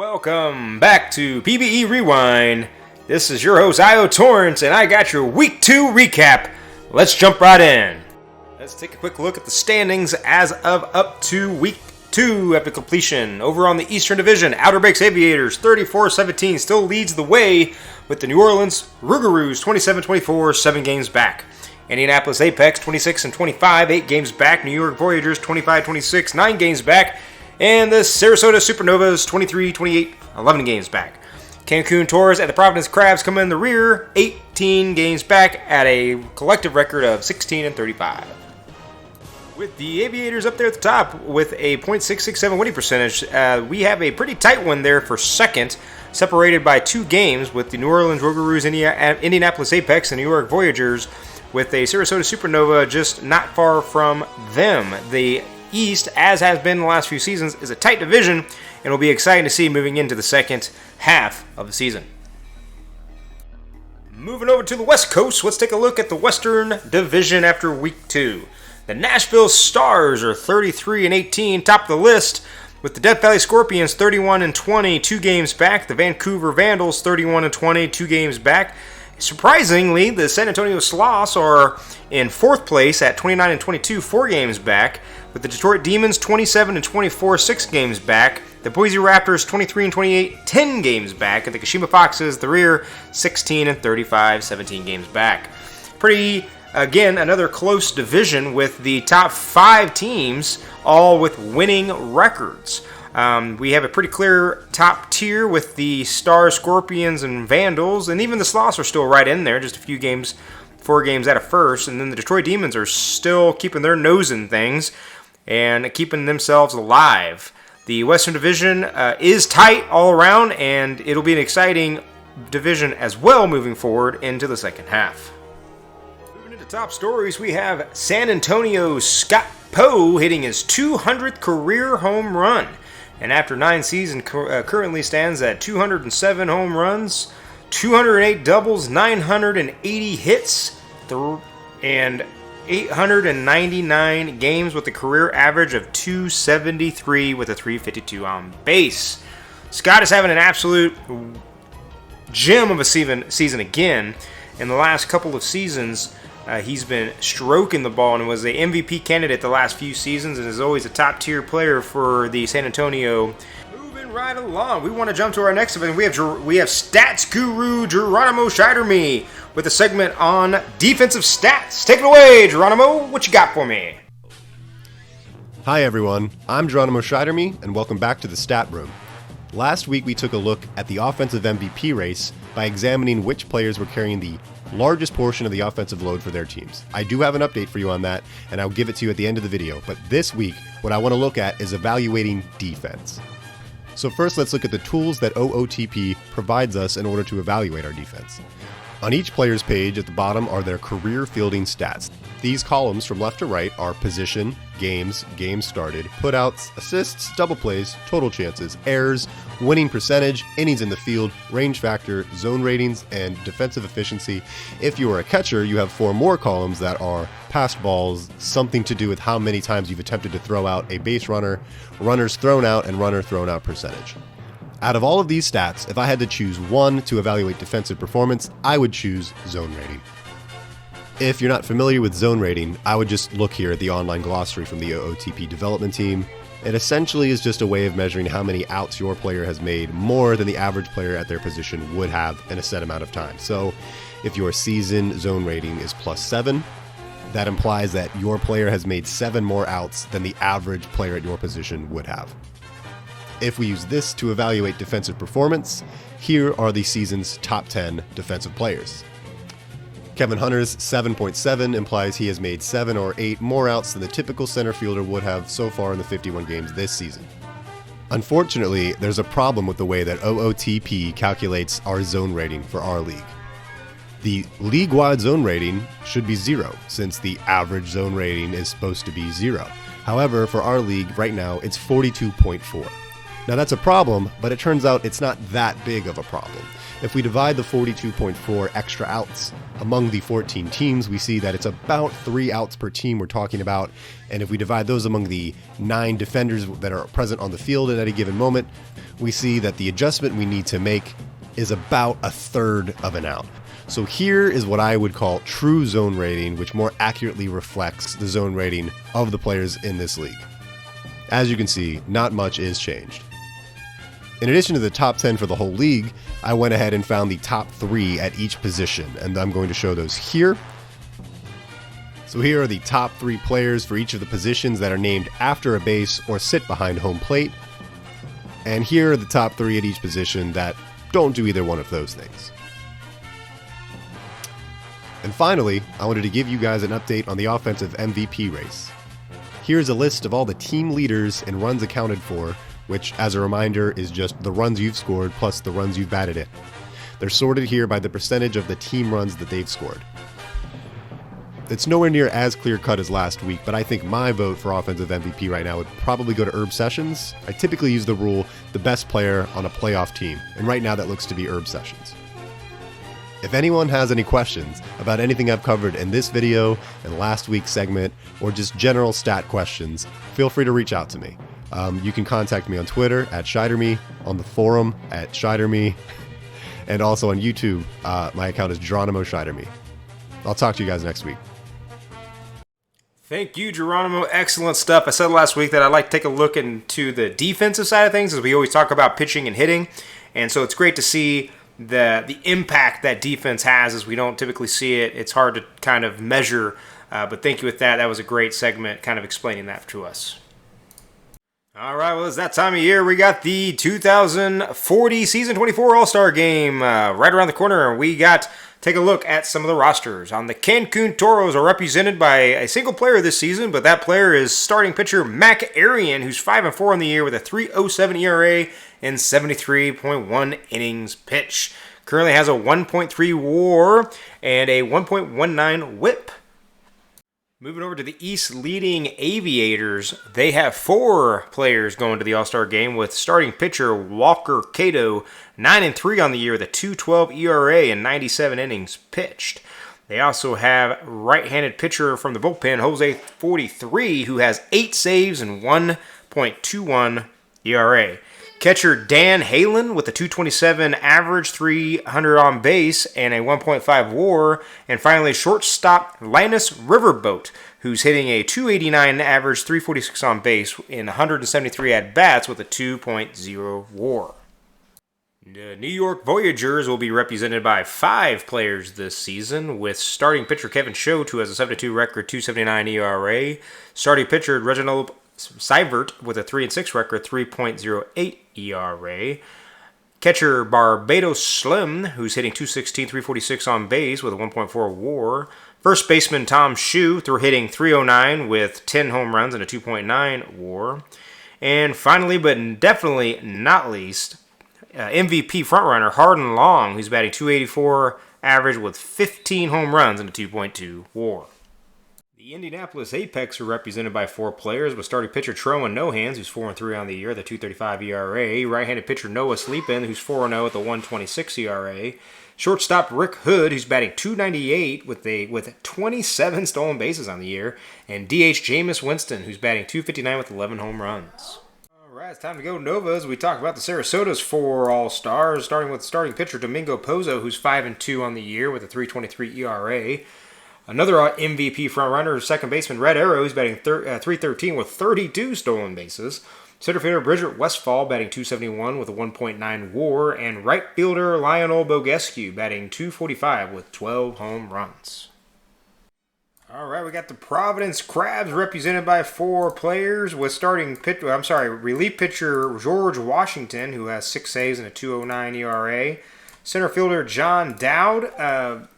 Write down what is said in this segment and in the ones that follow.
Welcome back to PBE Rewind. This is your host, Io Torrance, and I got your Week 2 recap. Let's jump right in. Let's take a quick look at the standings as of up to Week 2 after completion. Over on the Eastern Division, Outer Banks Aviators 34-17 still leads the way with the New Orleans Rougarous 27-24, 7 games back. Indianapolis Apex 26-25, 8 games back. New York Voyagers 25-26, 9 games back. And the Sarasota Supernovas 23-28, 11 games back. Cancun Tours and the Providence Crabs come in the rear, 18 games back at a collective record of 16-35. With the Aviators up there at the top with a .667 winning percentage, we have a pretty tight one there for second, separated by 2 games with the New Orleans Rougarous, Indianapolis Apex, and New York Voyagers, with a Sarasota Supernova just not far from them. The East, as has been the last few seasons, is a tight division, and it'll be exciting to see moving into the second half of the season. Moving over to the West Coast, let's take a look at the Western Division after Week 2. The Nashville Stars are 33-18, top of the list, with the Death Valley Scorpions 31-20, 2 games back. The Vancouver Vandals 31-20, 2 games back. Surprisingly, the San Antonio Sloths are in 4th place at 29-22, 4 games back, with the Detroit Demons 27-24, 6 games back. The Boise Raptors 23-28, 10 games back, and the Kashima Foxes, the rear, 16-35, 17 games back. Pretty, again, another close division with the top 5 teams all with winning records. We have a pretty clear top tier with the Stars, Scorpions, and Vandals, and even the Sloths are still right in there, just a few games, 4 games out of first, and then the Detroit Demons are still keeping their nose in things and keeping themselves alive. The Western Division is tight all around, and it'll be an exciting division as well moving forward into the second half. Moving into top stories, we have San Antonio's Scott Poe hitting his 200th career home run. And after 9 seasons, currently stands at 207 home runs, 208 doubles, 980 hits, and 899 games with a career average of 273 with a 352 on base. Scott is having an absolute gem of a season again. In the last couple of seasons, he's been stroking the ball and was the MVP candidate the last few seasons and is always a top-tier player for the San Antonio. Moving right along, we want to jump to our next event. We have Stats Guru Geronimo Shiderme with a segment on defensive stats. Take it away, Geronimo. What you got for me? Hi, everyone. I'm Geronimo Shiderme, and welcome back to the Stat Room. Last week, we took a look at the offensive MVP race by examining which players were carrying the largest portion of the offensive load for their teams. I do have an update for you on that, and I'll give it to you at the end of the video. But this week, what I want to look at is evaluating defense. So first, let's look at the tools that OOTP provides us in order to evaluate our defense. On each player's page at the bottom are their career fielding stats. These columns from left to right are position, games, games started, putouts, assists, double plays, total chances, errors, winning percentage, innings in the field, range factor, zone ratings, and defensive efficiency. If you are a catcher, you have 4 more columns that are passed balls, something to do with how many times you've attempted to throw out a base runner, runners thrown out, and runner thrown out percentage. Out of all of these stats, if I had to choose one to evaluate defensive performance, I would choose zone rating. If you're not familiar with zone rating, I would just look here at the online glossary from the OOTP development team. It essentially is just a way of measuring how many outs your player has made more than the average player at their position would have in a set amount of time. So if your season zone rating is +7, that implies that your player has made 7 more outs than the average player at your position would have. If we use this to evaluate defensive performance, here are the season's top 10 defensive players. Kevin Hunter's 7.7 implies he has made 7 or 8 more outs than the typical center fielder would have so far in the 51 games this season. Unfortunately, there's a problem with the way that OOTP calculates our zone rating for our league. The league-wide zone rating should be 0, since the average zone rating is supposed to be 0. However, for our league right now, it's 42.4. Now that's a problem, but it turns out it's not that big of a problem. If we divide the 42.4 extra outs among the 14 teams, we see that it's about 3 outs per team we're talking about. And if we divide those among the 9 defenders that are present on the field at any given moment, we see that the adjustment we need to make is about a third of an out. So here is what I would call true zone rating, which more accurately reflects the zone rating of the players in this league. As you can see, not much is changed. In addition to the top 10 for the whole league, I went ahead and found the top 3 at each position, and I'm going to show those here. So here are the top 3 players for each of the positions that are named after a base or sit behind home plate. And here are the top 3 at each position that don't do either one of those things. And finally, I wanted to give you guys an update on the offensive MVP race. Here's a list of all the team leaders and runs accounted for, which, as a reminder, is just the runs you've scored plus the runs you've batted in. They're sorted here by the percentage of the team runs that they've scored. It's nowhere near as clear-cut as last week, but I think my vote for offensive MVP right now would probably go to Herb Sessions. I typically use the rule, the best player on a playoff team, and right now that looks to be Herb Sessions. If anyone has any questions about anything I've covered in this video and last week's segment, or just general stat questions, feel free to reach out to me. You can contact me on Twitter at Shiderme, on the forum at Shiderme, and also on YouTube. My account is Geronimo Shiderme. I'll talk to you guys next week. Thank you, Geronimo. Excellent stuff. I said last week that I'd like to take a look into the defensive side of things, as we always talk about pitching and hitting. And so it's great to see the impact that defense has, as we don't typically see it. It's hard to kind of measure, but thank you with that. That was a great segment kind of explaining that to us. All right, well, it's that time of year. We got the 2040 Season 24 All-Star Game right around the corner, and we got take a look at some of the rosters. The Cancun Toros are represented by a single player this season, but that player is starting pitcher Mac Arian, who's 5-4 on the year with a 3.07 ERA and 73.1 innings pitched. Currently has a 1.3 WAR and a 1.19 WHIP. Moving over to the East leading Aviators, they have 4 players going to the All-Star game, with starting pitcher Walker Cato, 9-3 on the year with a 2.12 ERA and 97 innings pitched. They also have right-handed pitcher from the bullpen, Jose 43, who has 8 saves and 1.21 ERA. Catcher Dan Halen with a 227 average, 300 on base, and a 1.5 WAR. And finally, shortstop Linus Riverboat, who's hitting a 289 average, 346 on base, in 173 at-bats with a 2.0 WAR. The New York Voyagers will be represented by 5 players this season, with starting pitcher Kevin Schote, who has a 7-2 record, 2.79 ERA. Starting pitcher Reginald Seivert with a 3-6 record, 3.08 ERA. Catcher Barbados Slim, who's hitting 216, 346 on base with a 1.4 WAR. First baseman Tom Shue, hitting 309 with 10 home runs and a 2.9 WAR. And finally, but definitely not least, MVP frontrunner Hardin Long, who's batting 284 average with 15 home runs and a 2.2 WAR. The Indianapolis Apex are represented by 4 players, with starting pitcher Trowan Nohans, who's 4-3 on the year with a 2.35 ERA. Right-handed pitcher Noah Sleepin, who's 4-0 with a 1.26 ERA. Shortstop Rick Hood, who's batting 298 with 27 stolen bases on the year. And DH Jameis Winston, who's batting 259 with 11 home runs. All right, it's time to go Novas. We talk about the Sarasota's 4 All-Stars, starting with starting pitcher Domingo Pozo, who's 5-2 on the year with a 3.23 ERA. Another MVP frontrunner, second baseman Red Arrow, who's batting 313 with 32 stolen bases. Center fielder Bridget Westfall batting 271 with a 1.9 WAR. And right fielder Lionel Bogescu batting 245 with 12 home runs. All right, we got the Providence Crabs represented by 4 players, with relief pitcher George Washington, who has 6 saves and a 2.09 ERA. Center fielder John Dowd,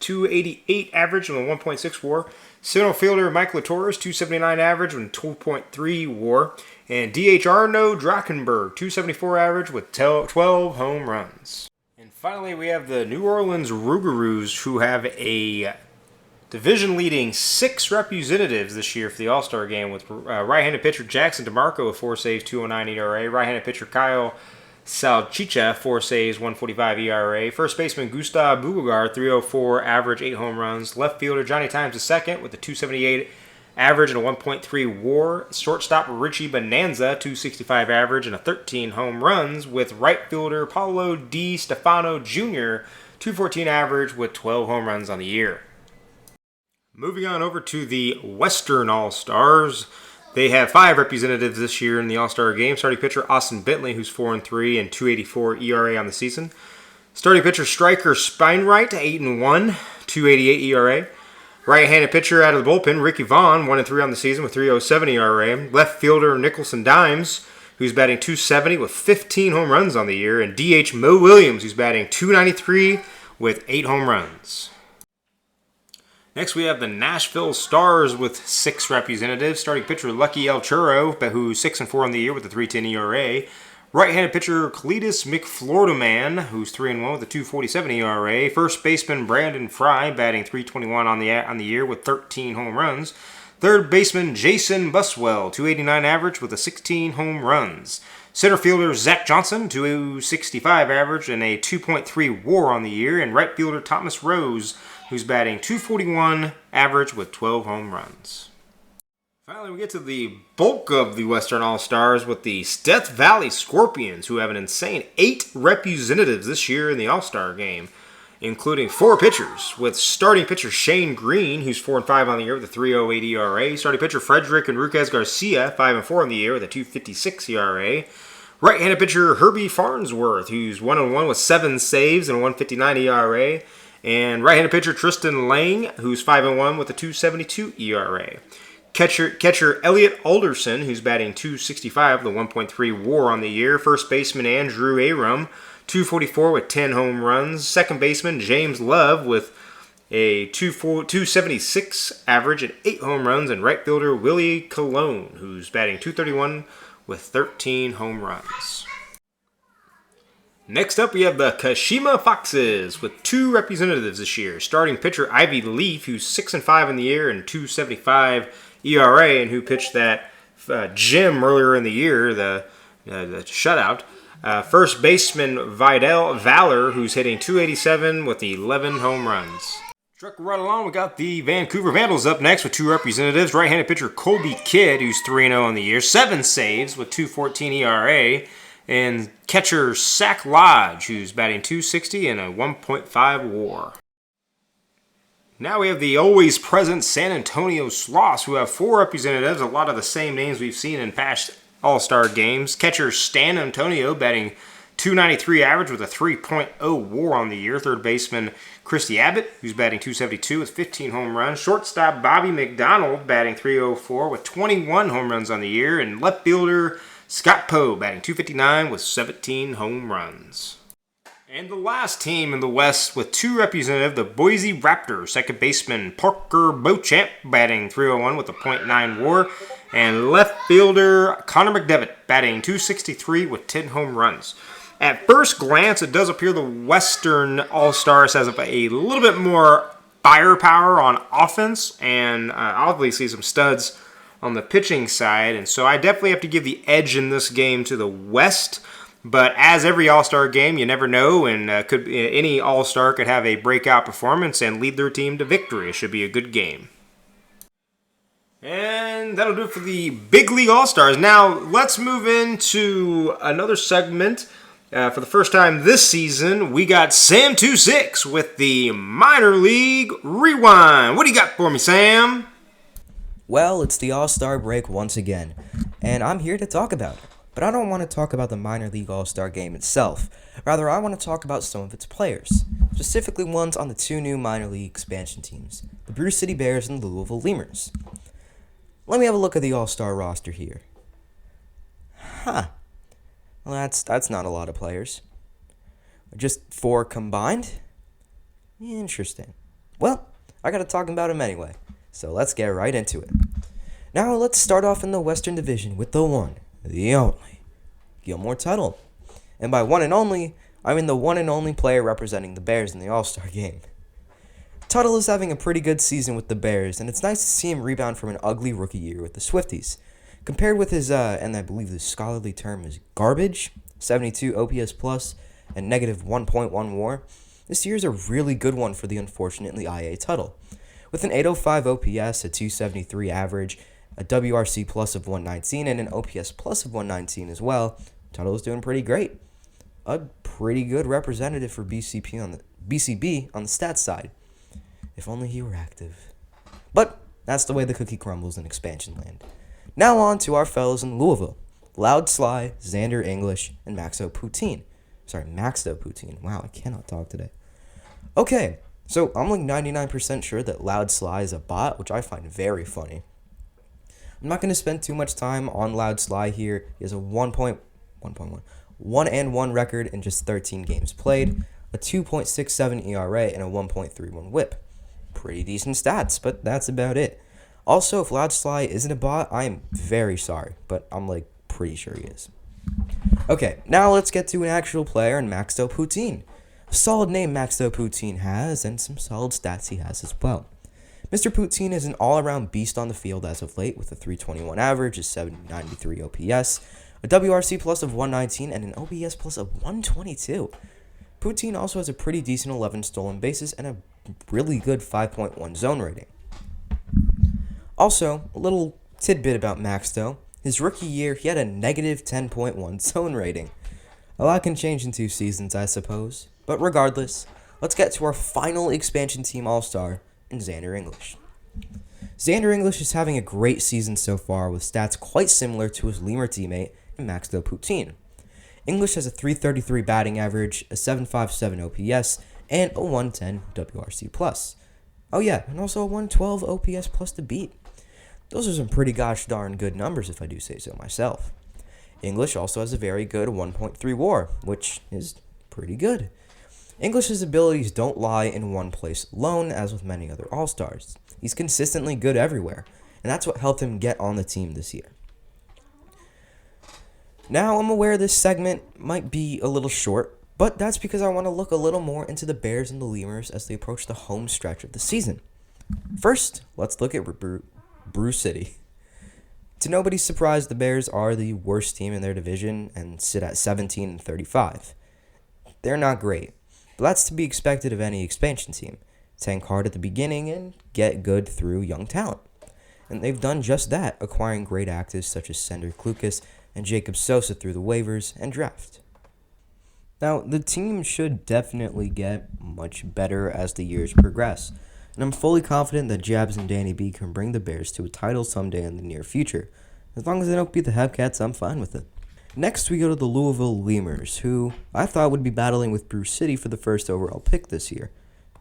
288 average with a 1.6 WAR. Center fielder Mike Latoris, 279 average with 2.3 WAR. And DH Arno Drachenberg, 274 average with 12 home runs. And finally, we have the New Orleans Rougarous, who have a division-leading 6 representatives this year for the All-Star game, with right-handed pitcher Jackson DeMarco with 4 saves, 2.09 ERA. Right-handed pitcher Kyle Salchicha, 4 saves, 145 ERA. First baseman Gustav Bugelgar, 304 average, 8 home runs. Left fielder Johnny Times II with a 278 average and a 1.3 WAR. Shortstop Richie Bonanza, 265 average and a 13 home runs. With right fielder Paulo Di Stefano Jr., 214 average with 12 home runs on the year. Moving on over to the Western All-Stars. They have 5 representatives this year in the All-Star game. Starting pitcher Austin Bentley, who's 4-3 and 284 ERA on the season. Starting pitcher striker Spinewright, 8-1, 288 ERA. Right-handed pitcher out of the bullpen, Ricky Vaughn, 1-3 on the season with 307 ERA. Left fielder Nicholson Dimes, who's batting 270 with 15 home runs on the year. And DH Mo Williams, who's batting 293 with 8 home runs. Next, we have the Nashville Stars with 6 representatives. Starting pitcher Lucky El Churro, who's 6-4 on the year with a 3.10 ERA. Right-handed pitcher Cletus McFlordaman, who's 3-1 with a 2.47 ERA. First baseman Brandon Fry, batting 321 on the year with 13 home runs. Third baseman Jason Buswell, 289 average with a 16 home runs. Center fielder Zach Johnson, 265 average and a 2.3 WAR on the year. And right fielder Thomas Rose, who's batting 241 average with 12 home runs. Finally, we get to the bulk of the Western All-Stars with the Death Valley Scorpions, who have an insane 8 representatives this year in the All-Star game, including 4 pitchers, with starting pitcher Shane Green, who's 4-5 on the year with a 3.08 ERA. Starting pitcher Frederick Enriquez Garcia, 5-4 on the year with a 2.56 ERA. Right-handed pitcher Herbie Farnsworth, who's 1-1 with 7 saves and a 1.59 ERA. And right-handed pitcher Tristan Lang, who's 5-1 with a 2.72 ERA. Catcher Elliot Alderson, who's batting 265 with a 1.3 WAR on the year. First baseman Andrew Aram, 244 with 10 home runs. Second baseman James Love with a 276 average and 8 home runs. And right fielder Willie Colon, who's batting 231 with 13 home runs. Next up, we have the Kashima Foxes with 2 representatives this year. Starting pitcher Ivy Leaf, who's 6-5 in the year and 2.75 ERA, and who pitched that gem earlier in the year, the shutout. First baseman Vidal Valor, who's hitting 287 with 11 home runs. Trucking right along, we got the Vancouver Vandals up next with 2 representatives. Right-handed pitcher Colby Kidd, who's 3-0 on the year, 7 saves with 2.14 ERA. And catcher Sack Lodge, who's batting 260 and a 1.5 WAR. Now we have the always present San Antonio Sloths, who have 4 representatives, a lot of the same names we've seen in past All-Star games. Catcher Stan Antonio, batting 293 average with a 3.0 WAR on the year. Third baseman Christy Abbott, who's batting 272 with 15 home runs. Shortstop Bobby McDonald, batting 304 with 21 home runs on the year. And left fielder Scott Poe, batting 259 with 17 home runs. And the last team in the West with 2 representatives, the Boise Raptors. Second baseman Parker Beauchamp, batting 301 with a .9 WAR. And left fielder Connor McDevitt, batting 263 with 10 home runs. At first glance, it does appear the Western All-Stars has a little bit more firepower on offense and obviously some studs on the pitching side, and so I definitely have to give the edge in this game to the West. But as every All-Star game, you never know, and any All-Star could have a breakout performance and lead their team to victory. It should be a good game. And that'll do it for the Big League All-Stars. Now, let's move into another segment. For the first time this season, we got Sam 26 with the Minor League Rewind. What do you got for me, Sam? Well, it's the All-Star break once again, and I'm here to talk about it. But I don't want to talk about the Minor League All-Star game itself. Rather, I want to talk about some of its players, specifically ones on the 2 new Minor League expansion teams, the Brew City Bears and the Louisville Lemurs. Let me have a look at the All-Star roster here. Well, that's not a lot of players. Just 4 combined? Interesting. Well, I gotta talk about them anyway. So let's get right into it. Now let's start off in the Western Division with the one, the only, Gilmore Tuttle. And by one and only, I mean the one and only player representing the Bears in the All-Star game. Tuttle is having a pretty good season with the Bears, and it's nice to see him rebound from an ugly rookie year with the Swifties. Compared with his, and I believe the scholarly term is garbage, 72 OPS plus, and negative 1.1 WAR, this year is a really good one for the unfortunately IA Tuttle. With an 805 OPS, a 273 average, a WRC plus of 119, and an OPS plus of 119 as well, Tuttle is doing pretty great. A pretty good representative for BCB on the stats side. If only he were active. But that's the way the cookie crumbles in expansion land. Now on to our fellows in Louisville. Loud Sly, Xander English, and Maxo Poutine. Wow, I cannot talk today. Okay, so I'm like 99% sure that Loud Sly is a bot, which I find very funny. I'm not going to spend too much time on Loud Sly here. He has a 1-1 record in just 13 games played, a 2.67 ERA, and a 1.31 WHIP. Pretty decent stats, but that's about it. Also, if Loud Sly isn't a bot, I am very sorry, but I'm like pretty sure he is. Okay, now let's get to an actual player in Maxo Poutine. A solid name Maxo Poutine has, and some solid stats he has as well. Mr. Poutine is an all-around beast on the field as of late, with a 321 average, a 793 OPS, a WRC plus of 119, and an OPS plus of 122. Poutine also has a pretty decent 11 stolen bases and a really good 5.1 zone rating. Also, a little tidbit about Max though. His rookie year, he had a negative 10.1 zone rating. A lot can change in 2 seasons, I suppose. But regardless, let's get to our final expansion team all-star in Xander English. Xander English is having a great season so far with stats quite similar to his Lemur teammate in Maxo Poutine. English has a 333 batting average, a 757 OPS, and a 110 WRC plus. Oh yeah, and also a 112 OPS plus to beat. Those are some pretty gosh darn good numbers if I do say so myself. English also has a very good 1.3 WAR, which is pretty good. English's abilities don't lie in one place alone, as with many other All-Stars. He's consistently good everywhere, and that's what helped him get on the team this year. Now, I'm aware this segment might be a little short, but that's because I want to look a little more into the Bears and the Lemurs as they approach the home stretch of the season. First, let's look at Brew City. To nobody's surprise, the Bears are the worst team in their division and sit at 17-35. They're not great, but that's to be expected of any expansion team. Tank hard at the beginning and get good through young talent. And they've done just that, acquiring great actives such as Sender Klukas and Jacob Sosa through the waivers and draft. Now, the team should definitely get much better as the years progress, and I'm fully confident that Jabs and Danny B can bring the Bears to a title someday in the near future. As long as they don't beat the Hepcats, I'm fine with it. Next, we go to the Louisville Lemurs, who I thought would be battling with Brew City for the first overall pick this year,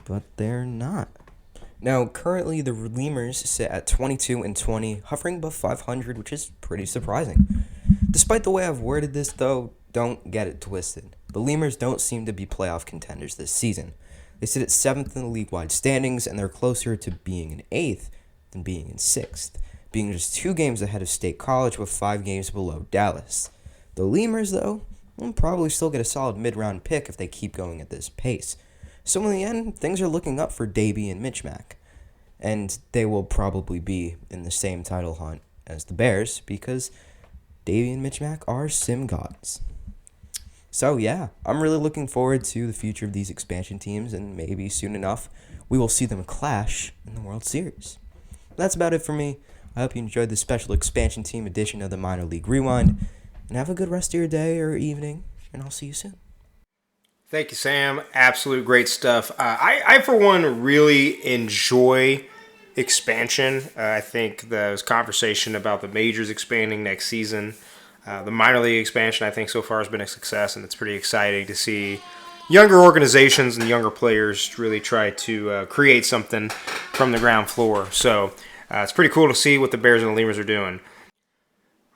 but they're not. Now, currently, the Lemurs sit at 22-20, hovering above 500, which is pretty surprising. Despite the way I've worded this, though, don't get it twisted. The Lemurs don't seem to be playoff contenders this season. They sit at 7th in the league-wide standings, and they're closer to being in 8th than being in 6th, being just 2 games ahead of State College with 5 games below Dallas. The Lemurs, though, will probably still get a solid mid-round pick if they keep going at this pace. So in the end, things are looking up for Davey and Mitch Mack. And they will probably be in the same title hunt as the Bears because Davey and Mitch Mack are sim gods. So yeah, I'm really looking forward to the future of these expansion teams, and maybe soon enough we will see them clash in the World Series. That's about it for me. I hope you enjoyed this special expansion team edition of the Minor League Rewind, and have a good rest of your day or evening, and I'll see you soon. Thank you, Sam. Absolute great stuff. I for one, really enjoy expansion. I think the conversation about the majors expanding next season, the minor league expansion, I think so far has been a success, and it's pretty exciting to see younger organizations and younger players really try to create something from the ground floor. So it's pretty cool to see what the Bears and the Lemurs are doing.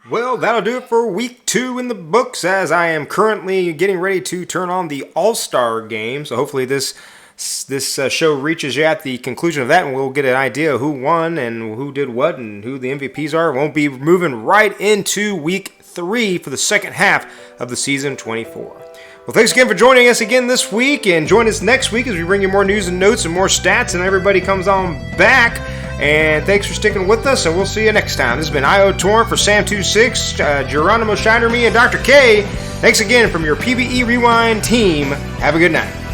Well, that'll do it for week 2 in the books, as I am currently getting ready to turn on the All-Star game. So hopefully this show reaches you at the conclusion of that, and we'll get an idea of who won and who did what and who the MVPs are. We'll be moving right into week 3 for the second half of the season 24. Well, thanks again for joining us again this week, and join us next week as we bring you more news and notes and more stats, and everybody comes on back. And thanks for sticking with us, and we'll see you next time. This has been Io Torrent for Sam26, Geronimo Shiderme, and Dr. K. Thanks again from your PBE Rewind team. Have a good night.